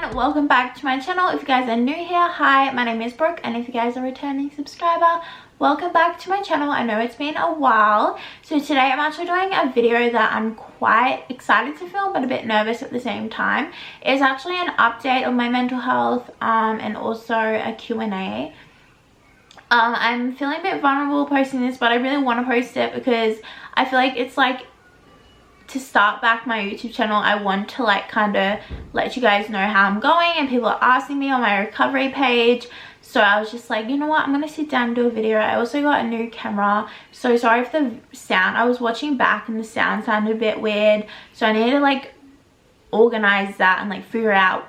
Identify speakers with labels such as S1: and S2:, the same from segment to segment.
S1: everyone, welcome back to my channel. If you guys are new here, hi, my name is Brooke, and if you guys are a returning subscriber, welcome back to my channel. I know it's been a while. So today I'm actually doing a video that I'm quite excited to film but a bit nervous at the same time. It's actually an update on my mental health and also a Q&A. I'm feeling a bit vulnerable posting this, but I really want to post it because I feel like it's like to start back my YouTube channel. I want to like kind of let you guys know how I'm going, and people are asking me on my recovery page. So I was just like, you know what, I'm gonna sit down and do a video. I also got a new camera, so sorry if the sound, I was watching back and the sound sounded a bit weird, so I need to like organize that and like figure out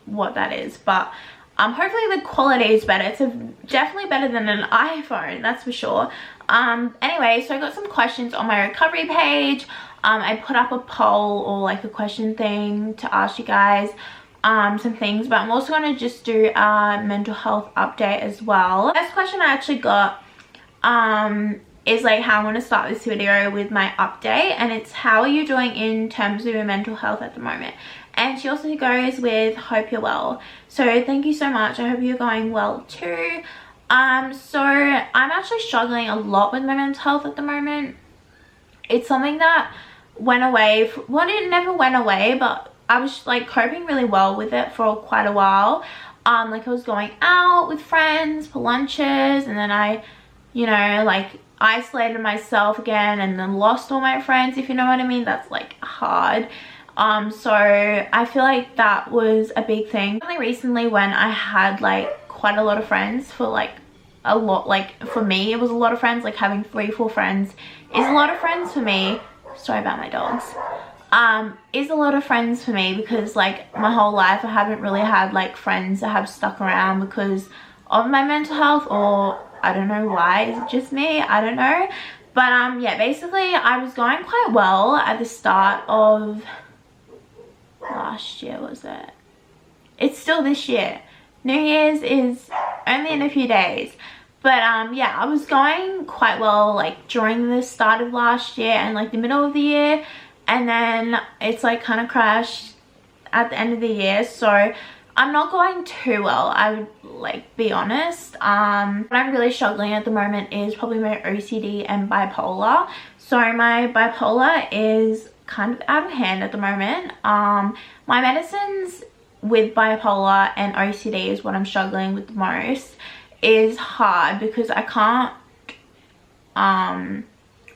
S1: what that is. But hopefully the quality is better. It's definitely better than an iPhone, that's for sure. Anyway, so I got some questions on my recovery page. I put up a poll or like a question thing to ask you guys some things, but I'm also going to just do a mental health update as well. The first question I actually got is like how I want to start this video with my update, and it's how are you doing in terms of your mental health at the moment. And she also goes with hope you're well. So thank you so much, I hope you're going well too. So I'm actually struggling a lot with my mental health at the moment. It's something that went away, well, it never went away, but I was like coping really well with it for quite a while. Like I was going out with friends for lunches, and then I, you know, like isolated myself again and then lost all my friends, if you know what I mean. That's like hard. So I feel like that was a big thing. Only recently when I had like quite a lot of friends, for like a lot, like for me it was a lot of friends, like having 3-4 friends is a lot of friends for me. Sorry about my dogs. Is a lot of friends for me because like my whole life I haven't really had like friends that have stuck around because of my mental health, or I don't know why. Is it just me? I don't know. But yeah, basically I was going quite well at the start of last year, was it? It's still this year. New Year's is only in a few days. But yeah, I was going quite well like during the start of last year and like the middle of the year, and then it's like kind of crashed at the end of the year. So I'm not going too well, I would like be honest. What I'm really struggling at the moment is probably my OCD and bipolar. So my bipolar is kind of out of hand at the moment. My medicines with bipolar and OCD is what I'm struggling with the most. Is hard because I can't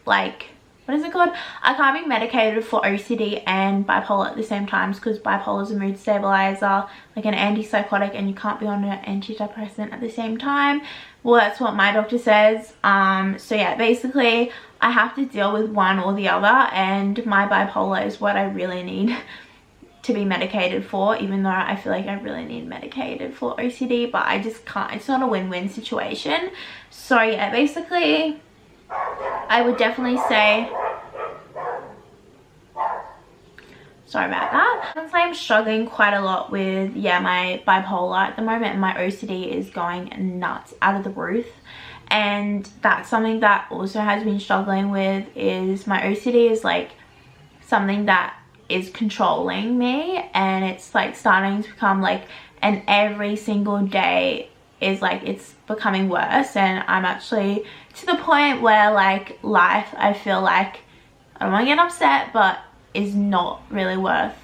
S1: like, what is it called, I can't be medicated for OCD and bipolar at the same time, because bipolar is a mood stabilizer, like an antipsychotic, and you can't be on an antidepressant at the same time. Well, that's what my doctor says. So yeah, basically I have to deal with one or the other, and my bipolar is what I really need to be medicated for, even though I feel like I really need medicated for OCD, but I just can't. It's not a win-win situation. So yeah, basically I would definitely say, sorry about that. I would say I'm struggling quite a lot with, yeah, my bipolar at the moment, and my OCD is going nuts out of the roof. And that's something that also has been struggling with, is my OCD is like something that is controlling me, and it's like starting to become like, and every single day is like, it's becoming worse, and I'm actually to the point where like life, I feel like, I don't want to get upset, but is not really worth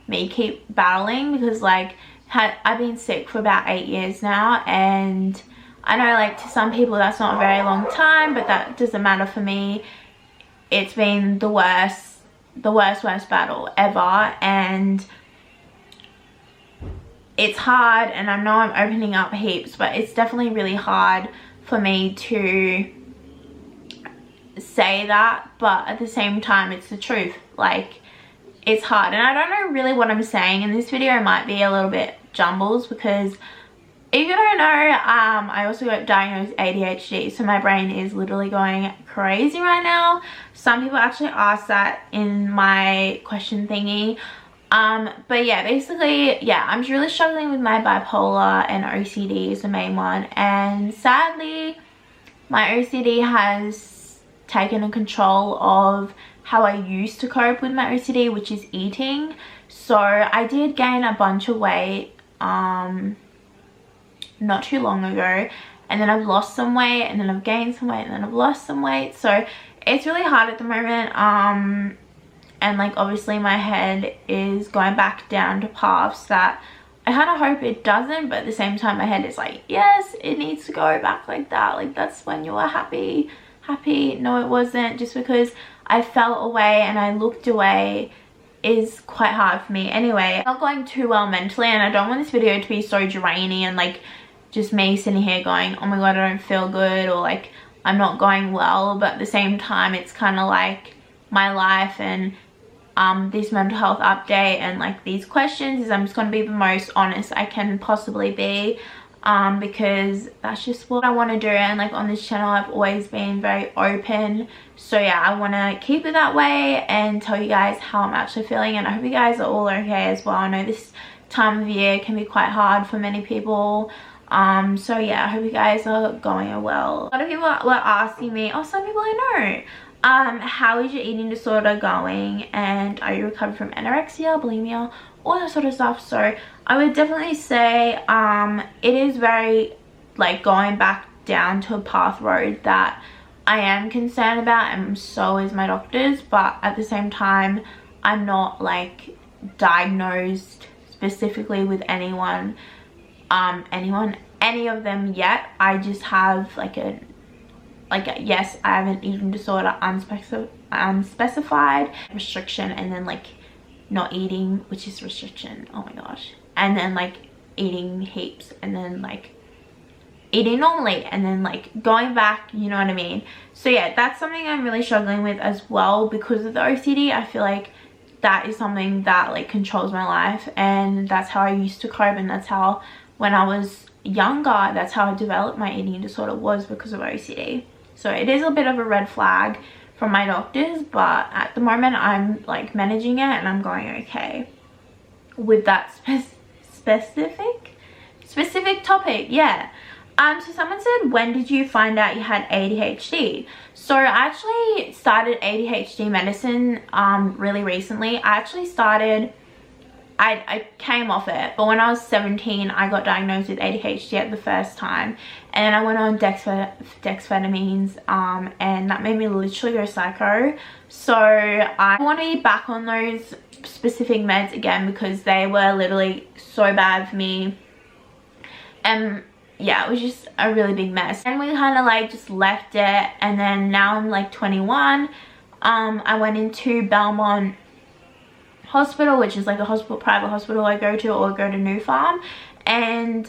S1: me keep battling, because like I've been sick for about 8 years now, and I know like to some people that's not a very long time, but that doesn't matter for me. It's been the worst battle ever, and it's hard, and I know I'm opening up heaps, but it's definitely really hard for me to say that, but at the same time it's the truth. Like, it's hard, and I don't know really what I'm saying in this video. It might be a little bit jumbles, because if you don't know, I also got diagnosed ADHD, so my brain is literally going crazy right now. Some people actually asked that in my question thingy. But yeah, basically, yeah, I'm really struggling with my bipolar, and OCD is the main one. And sadly, my OCD has taken a control of how I used to cope with my OCD, which is eating. So I did gain a bunch of weight not too long ago, and then I've lost some weight, and then I've gained some weight, and then I've lost some weight. So it's really hard at the moment, and like obviously my head is going back down to paths that I kind of hope it doesn't, but at the same time my head is like, yes, it needs to go back like that, like that's when you were happy. No, it wasn't. Just because I felt away and I looked away is quite hard for me. Anyway, I'm not going too well mentally, and I don't want this video to be so draining and like just me sitting here going, oh my god, I don't feel good, or like I'm not going well. But at the same time, it's kind of like my life, and this mental health update and like these questions is I'm just going to be the most honest I can possibly be, because that's just what I want to do. And like on this channel I've always been very open, so yeah, I want to keep it that way and tell you guys how I'm actually feeling, and I hope you guys are all okay as well. I know this time of year can be quite hard for many people, so yeah, I hope you guys are going well. A lot of people were asking me, oh, some people I know, how is your eating disorder going, and are you recovering from anorexia, bulimia, all that sort of stuff. So I would definitely say it is very like going back down to a path road that I am concerned about, and so is my doctors. But at the same time, I'm not like diagnosed specifically with any of them yet. I just have like a yes, I have an eating disorder, unspecified restriction, and then like not eating, which is restriction, oh my gosh, and then like eating heaps, and then like eating normally, and then like going back, you know what I mean? So yeah, that's something I'm really struggling with as well because of the OCD. I feel like that is something that like controls my life, and that's how I used to cope, and that's how, when I was younger, that's how I developed my eating disorder, was because of OCD. So it is a bit of a red flag from my doctors, but at the moment I'm like managing it and I'm going okay with that specific topic. Yeah. So someone said, when did you find out you had ADHD? So I actually started ADHD medicine really recently. I came off it, but when I was 17 I got diagnosed with ADHD at the first time, and I went on dexamphetamines, and that made me literally go psycho. So I want to be back on those specific meds again because they were literally so bad for me, and yeah, it was just a really big mess. And we kind of like just left it, and then now I'm like 21. I went into Belmont Hospital, which is like a private hospital I go to, or go to New Farm, and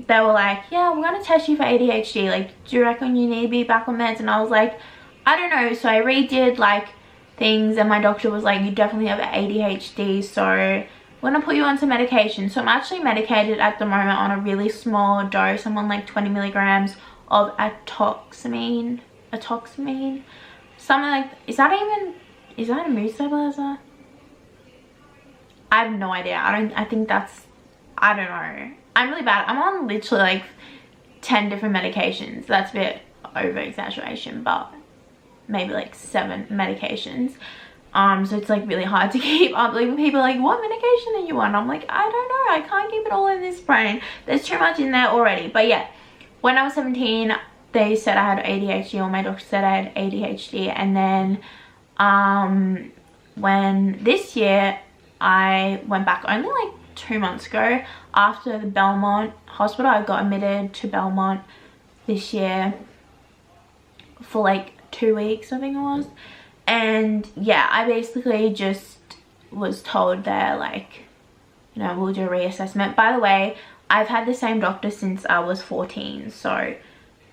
S1: they were like, yeah, we're gonna test you for ADHD, like do you reckon you need to be back on meds? And I was like, I don't know. So I redid like things, and my doctor was like, you definitely have ADHD, so we're gonna put you on some medication. So I'm actually medicated at the moment on a really small dose. I'm on like 20 milligrams of atoxamine, something like, is that a mood stabilizer? I have no idea. I think that's, I don't know. I'm really bad. I'm on literally like 10 different medications. That's a bit over exaggeration, but maybe like 7 medications. So it's like really hard to keep up. Like people are like, what medication are you on? I'm like, I don't know. I can't keep it all in this brain. There's too much in there already. But yeah, when I was 17, they said I had ADHD, or my doctor said I had ADHD, and then when this year I went back only like 2 months ago after the Belmont Hospital. I got admitted to Belmont this year for like 2 weeks, I think it was. And yeah, I basically just was told there, like, you know, we'll do a reassessment. By the way, I've had the same doctor since I was 14, so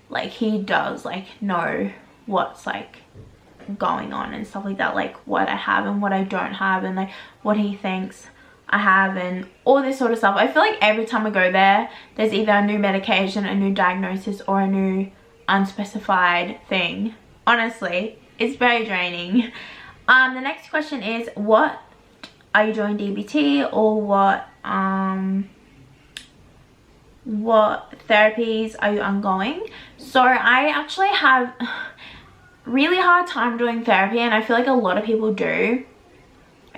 S1: like he does like know what's like going on and stuff like that, like what I have and what I don't have, and like what he thinks I have, and all this sort of stuff. I feel like every time I go there, there's either a new medication, a new diagnosis, or a new unspecified thing. Honestly, it's very draining. The next question is, what are you doing DBT, or what what therapies are you ongoing. So I actually have really hard time doing therapy, and I feel like a lot of people do.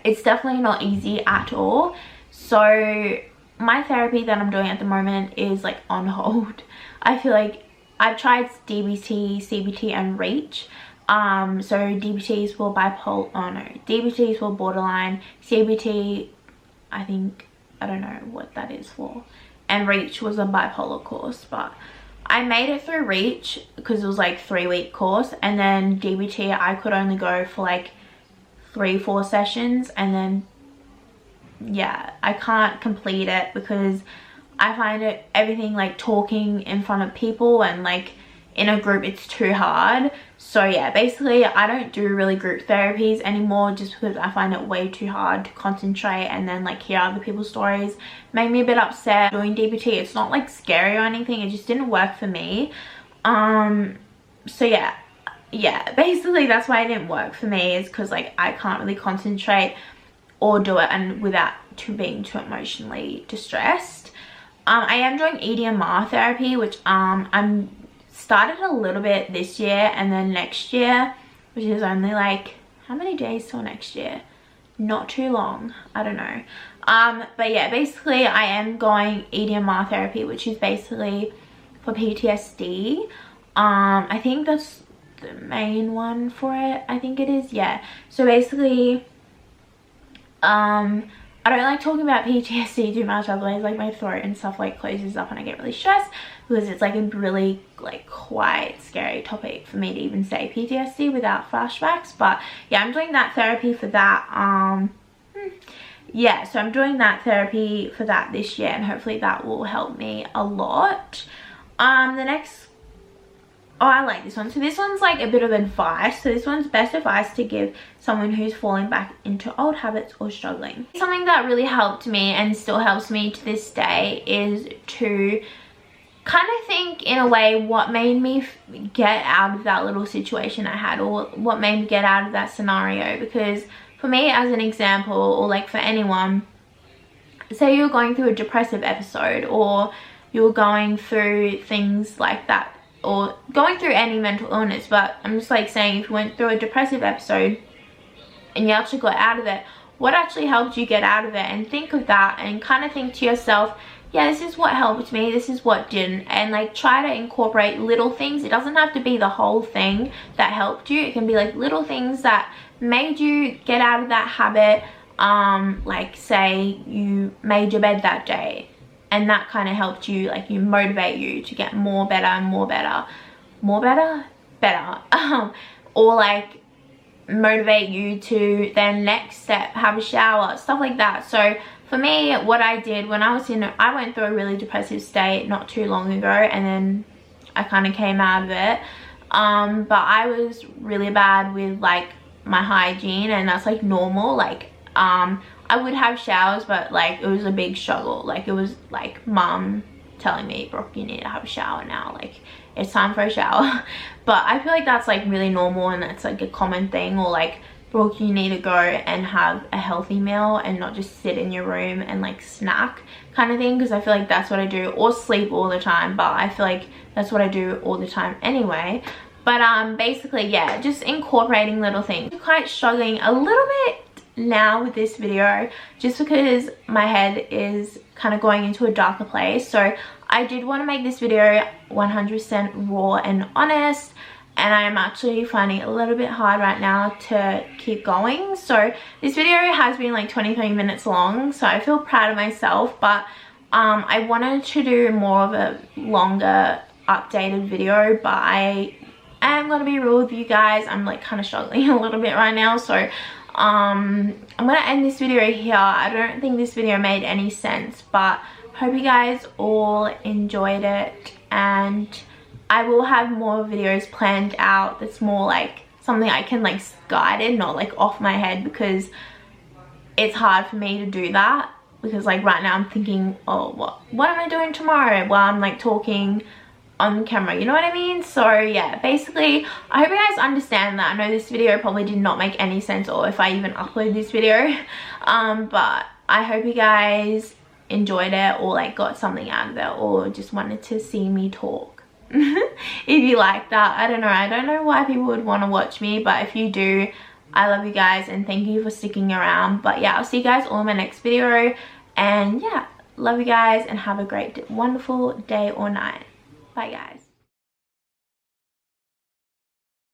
S1: It's definitely not easy at all. So my therapy that I'm doing at the moment is like on hold. I feel like I've tried DBT, CBT and REACH. So DBT is for bipolar, oh no, DBT is for borderline, CBT, I don't know what that is for, and REACH was a bipolar course. But I made it through REACH because it was like 3-week course, and then DBT I could only go for like 3-4 sessions, and then yeah, I can't complete it because I find everything like talking in front of people and like in a group, it's too hard. So yeah, basically I don't do really group therapies anymore just because I find it way too hard to concentrate and then like hear other people's stories. Made me a bit upset. Doing DBT, it's not like scary or anything, it just didn't work for me. So yeah, basically that's why it didn't work for me, is because like I can't really concentrate or do it and without being too emotionally distressed. I am doing EDMR therapy, which I'm started a little bit this year, and then next year, which is only like, how many days till next year? Not too long, I don't know. But yeah, basically I am going EDMR therapy, which is basically for PTSD. I think that's the main one for it, I think it is, yeah. So basically I don't like talking about PTSD too much, otherwise like my throat and stuff like closes up and I get really stressed, because it's like a really like quite scary topic for me to even say PTSD without flashbacks. But yeah, I'm doing that therapy for that. Yeah, so I'm doing that therapy for that this year, and hopefully that will help me a lot. The next, oh, I like this one. So this one's like a bit of advice. So this one's best advice to give someone who's falling back into old habits or struggling. Something that really helped me and still helps me to this day is to kind of think in a way what made me get out of that little situation I had, or what made me get out of that scenario. Because for me, as an example, or like for anyone, say you're going through a depressive episode, or you're going through things like that, or going through any mental illness, but I'm just like saying, if you went through a depressive episode and you actually got out of it, what actually helped you get out of it? And think of that and kind of think to yourself, yeah, this is what helped me, this is what didn't, and like try to incorporate little things. It doesn't have to be the whole thing that helped you, it can be like little things that made you get out of that habit. Like say you made your bed that day, and that kind of helped you, like you motivate you to get more better and more better, or like motivate you to then next step, have a shower, stuff like that. So for me, what I did when I went through a really depressive state not too long ago, and then I kind of came out of it. But I was really bad with like my hygiene, and that's like normal. Like I would have showers, but like it was a big struggle. Like it was like mum telling me, Brooke, you need to have a shower now, like it's time for a shower. But I feel like that's like really normal, and that's like a common thing. Or like, Brooke, you need to go and have a healthy meal and not just sit in your room and like snack kind of thing, because I feel like that's what I do. Or sleep all the time, but I feel like that's what I do all the time anyway. But basically, yeah, just incorporating little things. I'm quite struggling a little bit now with this video, just because my head is kind of going into a darker place. So I did want to make this video 100% raw and honest, and I'm actually finding it a little bit hard right now to keep going. So this video has been like 23 minutes long, so I feel proud of myself. But I wanted to do more of a longer updated video, but I am going to be real with you guys, I'm like kind of struggling a little bit right now. So I'm gonna end this video here. I don't think this video made any sense, but hope you guys all enjoyed it, and I will have more videos planned out that's more like something I can like guide in, not like off my head, because it's hard for me to do that. Because like right now I'm thinking, oh, what am I doing tomorrow while I'm like talking on camera, you know what I mean? So yeah, basically I hope you guys understand that. I know this video probably did not make any sense, or if I even upload this video, but I hope you guys enjoyed it or like got something out of it, or just wanted to see me talk. If you like that, I don't know why people would want to watch me, but if you do, I love you guys and thank you for sticking around. But yeah, I'll see you guys all in my next video, and yeah, love you guys and have a great wonderful day or night. Bye guys.